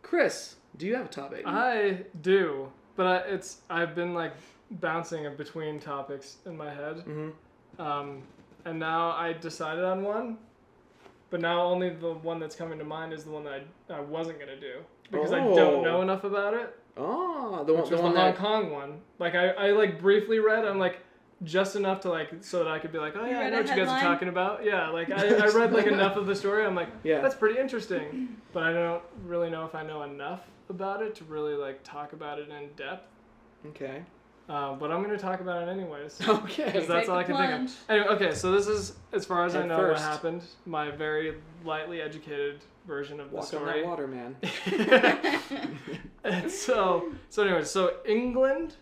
Chris, do you have a topic? I do, but I've been like bouncing between topics in my head. Mm-hmm. And now I decided on one, but now only the one that's coming to mind is the one that I wasn't going to do because I don't know enough about it. Oh, the Hong Kong one. Like I like briefly read, I'm like just enough to like so that I could be like, oh yeah, I know what you guys are talking about. Yeah, like I read like enough of the story. I'm like, yeah, that's pretty interesting, but I don't really know if I know enough about it to really like talk about it in depth. Okay. But I'm going to talk about it anyways. Okay. Because that's all I can think of. Anyway, okay, so this is, as far as I know what happened, my very lightly educated version of the story. Walk on that water, man. And so anyways, so England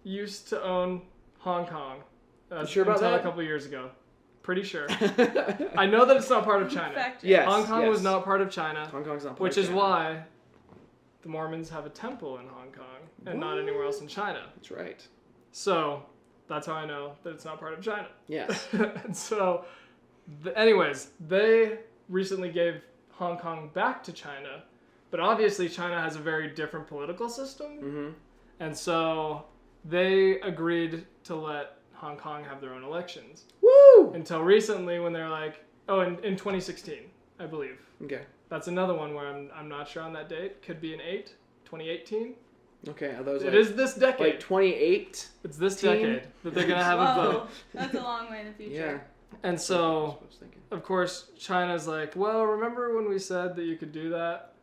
used to own Hong Kong. You sure about that? A couple years ago. Pretty sure. I know that it's not part of China. Yes. Hong Kong was not part of China. Hong Kong's not part which of is China. why the Mormons have a temple in Hong Kong and not anywhere else in China. That's right. So that's how I know that it's not part of China. Yes. And so, anyways, they recently gave Hong Kong back to China, but obviously China has a very different political system. Mm-hmm. And so they agreed to let Hong Kong have their own elections. Woo! Until recently when they're like, in 2016, I believe. Okay. That's another one where I'm not sure on that date. Could be 2018. Okay, are those It is this decade. Like 28? It's this decade that they're going to have a vote. That's a long way in the future. Yeah. And so, of course, China's like, well, remember when we said that you could do that?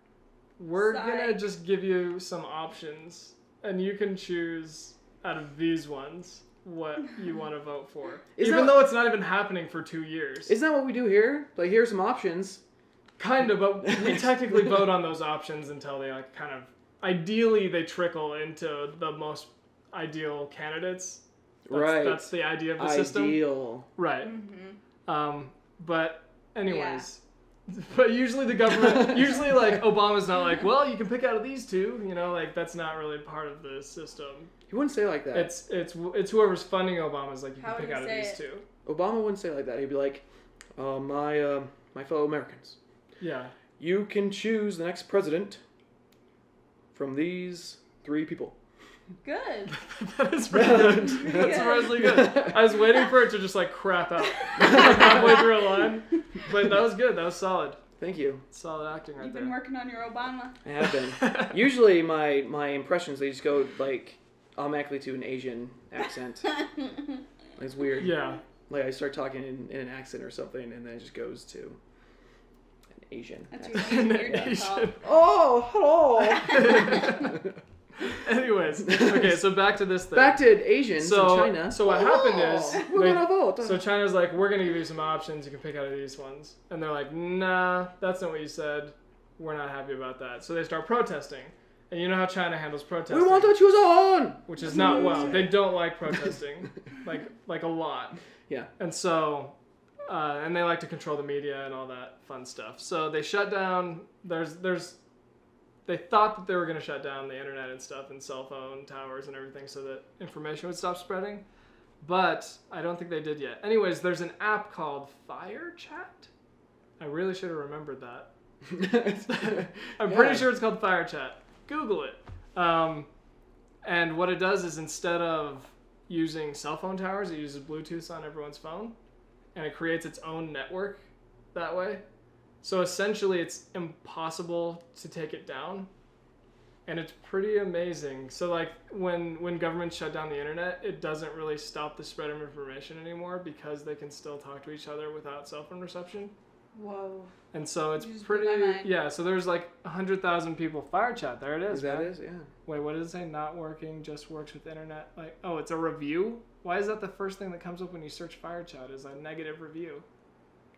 We're going to just give you some options, and you can choose out of these ones what you want to vote for. Even though it's not even happening for 2 years. Isn't that what we do here? Like, here's some options. Kind of, but we technically vote on those options until they like kind of, ideally they trickle into the most ideal candidates. That's the idea of the system. Ideal. Right. Mm-hmm. But anyways, but usually the government, like Obama's not like, well, you can pick out of these two, like that's not really part of the system. He wouldn't say it like that. It's whoever's funding Obama's like, you can pick out of these two. Obama wouldn't say it like that. He'd be like, my fellow Americans. Yeah. You can choose the next president from these 3 people. Good. That is pretty good. That's surprisingly good. I was waiting for it to just like crap out halfway through a line, but that was good. That was solid. Thank you. Solid acting right there. You've been working on your Obama. I have been. Usually my impressions, they just go like automatically to an Asian accent. It's weird. Yeah. Like I start talking in an accent or something, and then it just goes to Asian. That's your Asian. Oh, hello. Anyways, okay, so back to this thing. Back to Asians in China. So what happened is, we're gonna vote. So China's like, we're gonna give you some options. You can pick out of these ones, and they're like, nah, that's not what you said. We're not happy about that. So they start protesting, and you know how China handles protesting. We want to choose on. Which is not well. They don't like protesting, like a lot. Yeah. And so. And they like to control the media and all that fun stuff. So they shut down. They thought that they were going to shut down the internet and stuff and cell phone towers and everything so that information would stop spreading. But I don't think they did yet. Anyways, there's an app called Fire Chat. I really should have remembered that. I'm pretty sure it's called Fire Chat. Google it. And what it does is instead of using cell phone towers, it uses Bluetooth on everyone's phone. And it creates its own network that way. So essentially it's impossible to take it down. And it's pretty amazing. So like when governments shut down the internet, it doesn't really stop the spread of information anymore because they can still talk to each other without cell phone reception. Whoa. And so it's pretty, so there's like 100,000 people. Fire Chat, there it is. That is, yeah. Wait, what does it say? Not working, just works with internet. Like, oh, it's a review? Why is that the first thing that comes up when you search Fire Chat is a negative review?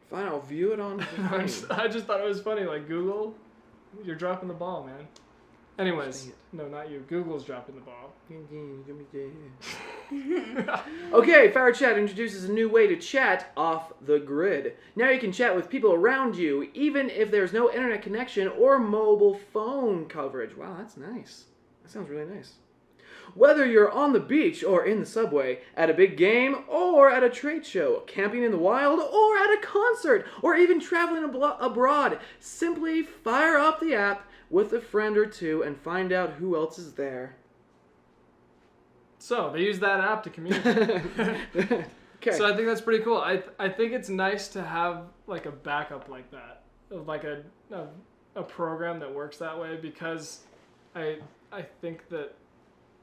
Fine, I'll view it on. I just thought it was funny. Like, Google, you're dropping the ball, man. Anyways, no, not you. Google's dropping the ball. Okay, Fire Chat introduces a new way to chat off the grid. Now you can chat with people around you, even if there's no internet connection or mobile phone coverage. Wow, that's nice. That sounds really nice. Whether you're on the beach or in the subway, at a big game or at a trade show, camping in the wild or at a concert, or even traveling abroad, simply fire up the app with a friend or two and find out who else is there. So they use that app to communicate. Okay. So I think that's pretty cool. I think it's nice to have like a backup like that, like a program that works that way, because I think that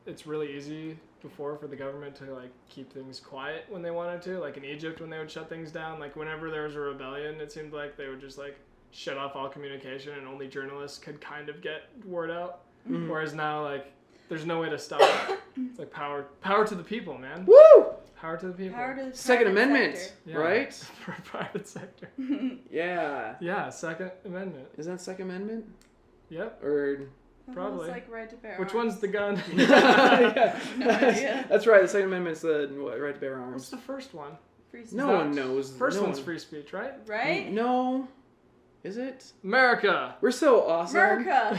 it's really easy before for the government to like keep things quiet when they wanted to. Like in Egypt when they would shut things down, like whenever there was a rebellion, it seemed like they would just like shut off all communication and only journalists could kind of get word out. Mhm. Whereas now like there's no way to stop it. It's like power to the people, man. Woo! Power to the people. Power to the Second private Amendment, sector. Yeah. right? For private sector. Yeah. Yeah, Second Amendment. Is that Second Amendment? Yep. Or Probably. It's like right to bear Which arms. one's the gun? yeah. No idea. That's right. The Second Amendment's the right to bear What's arms. the first one? Free No speech. one knows. First no one's one- free speech, right? Right? No. Is it? America. We're so awesome. America.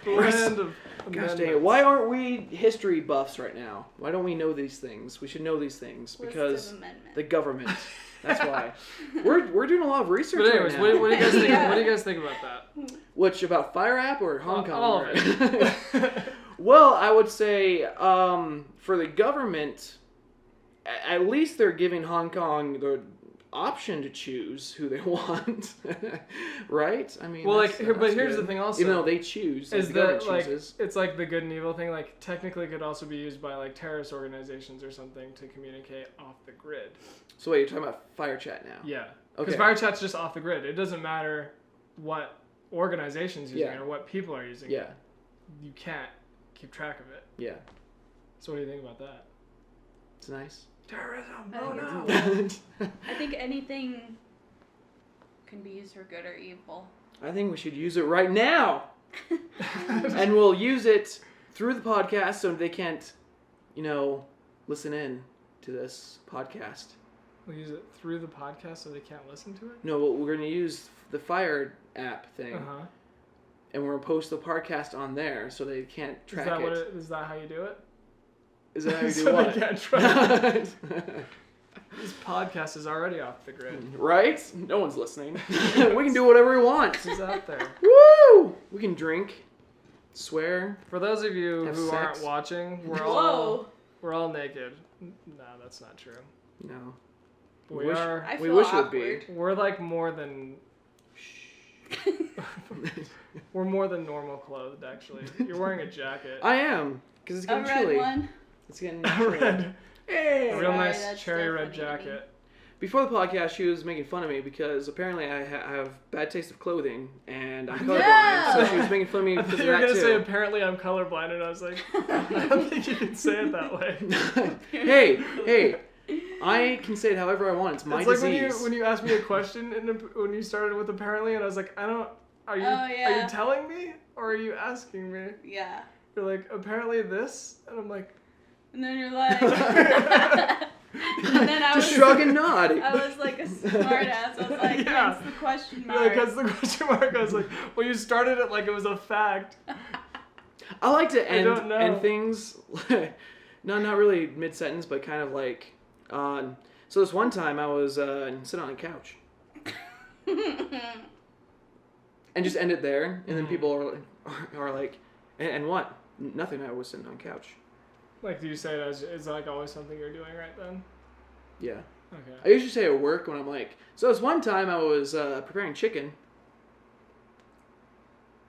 Land of Gosh dang it. Why aren't we history buffs right now? Why don't we know these things? We should know these things List because of amendments. the government. That's why. We're doing a lot of research But anyways, right now. what do you guys think? Yeah. What do you guys think about that? Which, about Fire App or Hong Kong? All of it. Well, I would say for the government, at least they're giving Hong Kong the option to choose who they want, right? I mean, Well, that's- but that's here's good. the thing also. Even though they choose, like, Is the that government like chooses. it's like the good and evil thing? Like technically, could also be used by like terrorist organizations or something to communicate off the grid. So wait, you're talking about Fire Chat now? Yeah. Okay. Because Fire Chat's just off the grid. It doesn't matter what organizations using Yeah. it or what people are using Yeah, it. You can't keep track of it. yeah. So what do you think about that? It's nice. Terrorism. Oh, no. I think anything can be used for good or evil. I think we should use it right now, and we'll use it through the podcast so they can't, listen in to this podcast. We'll use it through the podcast so they can't listen to it? No, but we're going to use the Fire app thing, Uh-huh. and we're going to post the podcast on there so they can't track Is that how you do it? Is that how you do So what? they can't track. This podcast is already off the grid. Right? No one's listening. We can do whatever we want. This is out there. Woo! We can drink, swear. For those of you Have who sex. aren't watching, Whoa. we're all naked. No, that's not true. No. We wish- are. I We feel wish it would awkward. We're like more than. We're more than normal clothed, actually. You're wearing a jacket. I am, because it's A getting red chilly. one. It's getting A chilly. red, Hey! a real Sorry, nice that's cherry still red funny to me. jacket. Before the podcast, she was making fun of me because apparently I have bad taste of clothing and I'm No! colorblind. So she was making fun of me I because thought of you were that gonna say too. apparently I'm colorblind, and I was like, I don't think you can say it that way. hey, I can say it however I want. It's my It's like disease. when you asked me a question and when you started with apparently, and I was like, I don't. Are you Oh, yeah. are you telling me or are you asking me? Yeah. You're like apparently this, and I'm like, And then you're like. And then I was. Just shrug and nod. I was like a smart ass. I was like, Yeah. hence the question you're mark. like that's the question mark. I was like, well, you started it like it was a fact. I like to I don't know. end things, not really mid sentence, but kind of like. So this one time I was sitting on a couch and just end it there, and then people are like, and what? Nothing. I was sitting on a couch. Like, do you say it as is like always something you're doing right then? Yeah. Okay. I usually say at work when I'm like, so this one time I was preparing chicken.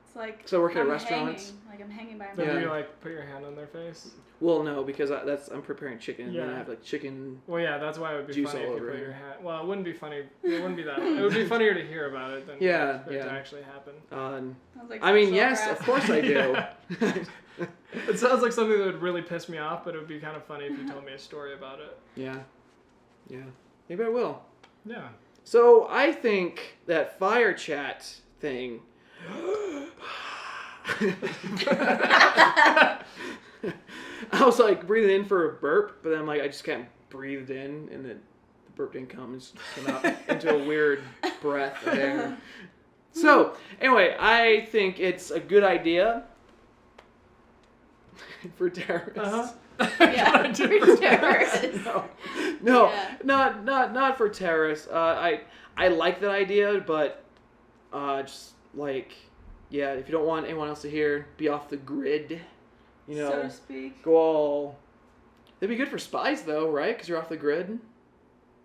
It's like. So I work at a I'm restaurant. hanging, like I'm hanging by my Then Yeah. you like put your hand on their face. Well, no, because I'm preparing chicken, and then Yeah. I have like chicken. Well, yeah, that's why it would be Juice funny all if you over put it. your hand. Well, it wouldn't be funny. It wouldn't be that. It would be funnier to hear about it than Yeah, for it to yeah. actually happen. I was like, I mean, sexual yes, harassment. of course I do. Yeah. It sounds like something that would really piss me off, but it would be kind of funny if you told me a story about it. Yeah. Maybe I will. Yeah. So I think that fire chat thing. I was like breathing in for a burp, but then I'm like I just can't breathe in, and the burp didn't come. It just came out into a weird breath of air. So anyway, I think it's a good idea for terrorists. Uh-huh. Yeah, for terrorists. No, Yeah. not for terrorists. I like that idea, but just like yeah, if you don't want anyone else to hear, be off the grid. You know, so to speak. go all. They'd be good for spies though, right? Because you're off the grid. You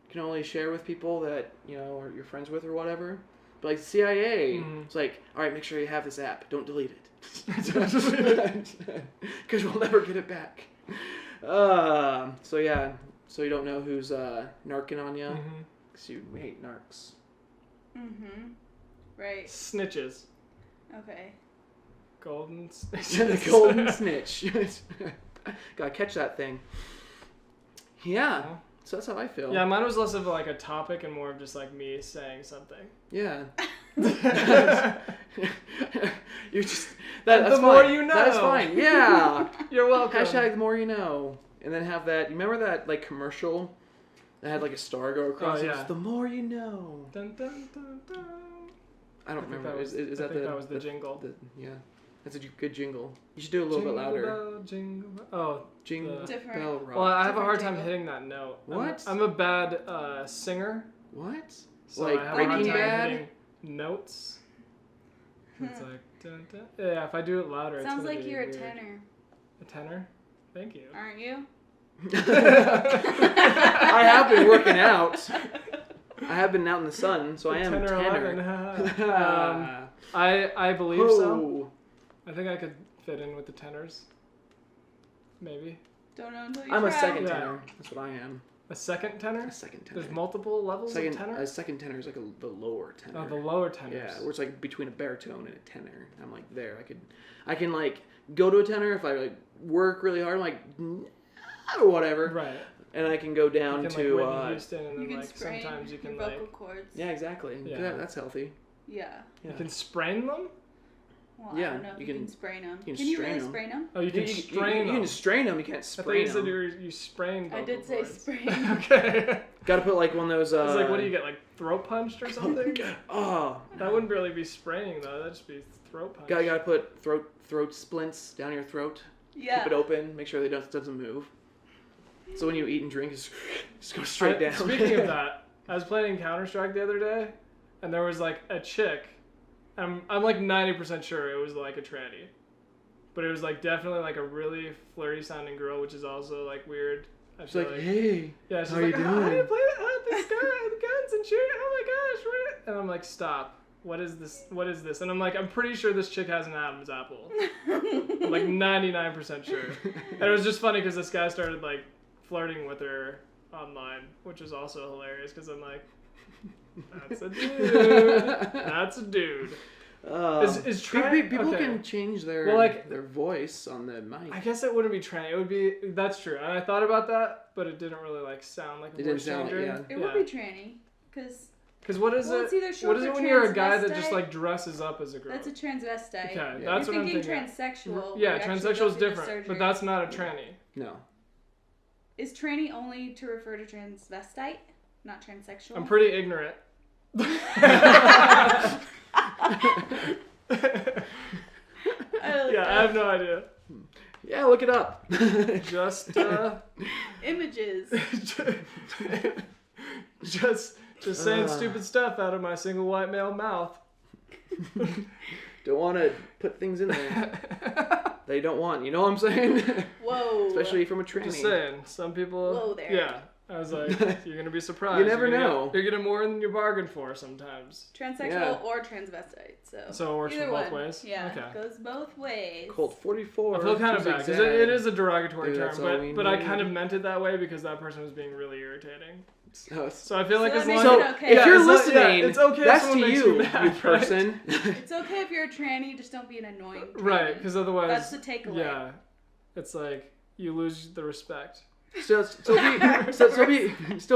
can only share with people that or you're friends with or whatever. But like CIA, it's like, all right, make sure you have this app. Don't delete it, because we'll never get it back. So yeah, so you don't know who's narking on you, because you hate narcs. Right. Snitches. Okay. Golden The golden snitch. Gotta catch that thing. Yeah. So that's how I feel. Yeah, mine was less of like a topic and more of just like me saying something. Yeah. You're just that's the fine. more you know. That's fine. Yeah. You're welcome. Hashtag the more you know. And then have that. You remember that like commercial that had like a star go across? Oh, It yeah. was the more you know. Dun, dun, dun, dun. I don't remember. That was, Is I that think the that was the jingle? Yeah. That's a good jingle. You should do it a little bit louder. Bell, jingle bell. Oh, Jingle Different. bell rock. well, I have a Different hard time jingle. hitting that note. What? I'm a bad singer, What? so Like I have a hard Breaking time Bad? hitting notes. It's like dun, dun. Yeah, if I do it louder, Sounds it's gonna like be you're a weird. tenor, A tenor? Thank you. aren't you? I have been working out. I have been out in the sun, so I am tenor. tenor. 11. I believe so. Oh. I think I could fit in with the tenors. Maybe. Don't know until you I'm try. a second Yeah. tenor. That's what I am. A second tenor? A second tenor. There's multiple levels of tenor? A second tenor is like the lower tenor. Oh, the lower tenors. Yeah, where it's like between a baritone and a tenor. I'm like there. I can like go to a tenor if I like work really hard. I'm like or whatever. Right. And I can go down You can, to like, Whitney Houston, and You then can like sprain sometimes you can your vocal like cords. yeah, exactly. Yeah. That's healthy. Yeah. Yeah. you can sprain them. Well, Yeah, I don't know if you you can- can sprain them. you can Can you strain really 'em. sprain them? Oh, you can strain You them. can strain them. You can't I thought sprain you said them. you sprained I vocal did say cords. sprain. Okay. Got to put like one of those. I was like, what do you get, like throat punched or something? Oh, That wouldn't really be spraining though. That'd just be throat punch. gotta put throat splints down your throat. Yeah. Keep it open. Make sure they doesn't move. So when you eat and drink, just go straight down. Speaking of that, I was playing Counter-Strike the other day, and there was like a chick. I'm like 90% sure it was like a tranny, but it was like definitely like a really flirty sounding girl, which is also like weird. I She's feel like, hey, yeah, she's how like, you how do you doing? play this guy with guns and shoot? Oh my gosh, what? And I'm like, stop. What is this? What is this? And I'm like, I'm pretty sure this chick has an Adam's apple. I'm like 99% sure. And it was just funny because this guy started like flirting with her online, which was also hilarious because I'm like, that's a dude. That's a dude. Is tranny people okay. can change their Well, like- their voice on the mic. I guess it wouldn't be tranny. It would be. That's true. And I thought about that, but it didn't really like sound like a It didn't voice sound like- changer. It would be tranny, because Because what is Well, it? it's either short What is for it when you're a guy that transvesite. just like dresses up as a girl? that's a transvestite. Okay, Yeah. that's You're what I'm thinking thinking. transsexual. Yeah, where you actually transsexual go is through the different, surgery. but that's not a tranny. No. Is tranny only to refer to transvestite, not transsexual? I'm pretty ignorant. I like Yeah, I that. have no idea. Yeah, look it up. Just, Images. just saying stupid stuff out of my single white male mouth. Don't want to put things in there they don't want. You know what I'm saying? Whoa. Especially from a tranny. Just saying, some people. Whoa there. Yeah, I was like, you're gonna be surprised. You never You're gonna know. You're getting more than you bargained for sometimes. Transsexual Yeah. or transvestite. So it works either for both one. ways. Yeah, Okay. goes both ways. Colt 44. I feel kind of to be bad because exact. it is a derogatory Dude, term, that's all we but I need. kind of meant it that way because that person was being really irritating. So, So I feel like So as that long makes so it okay. if you're as long- listening, it's okay if that's someone to makes you, you mad, you right? person. It's okay if you're a tranny, just don't be an annoying tranny. Right, because otherwise, That's the takeaway. yeah, it's like you lose the respect. Still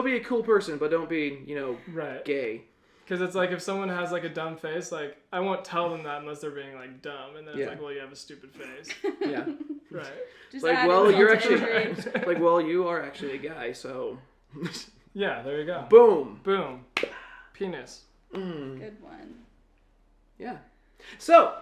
be a cool person, but don't be, Right. gay. Because it's like if someone has like a dumb face, like I won't tell them that unless they're being like dumb, and then it's Yeah. like, well, you have a stupid face. Yeah. Right. Just Like, add well, insult you're to actually injury. like, well, you are actually a guy, so Yeah, there you go. boom. Boom. Penis. Mm, Good one. yeah. So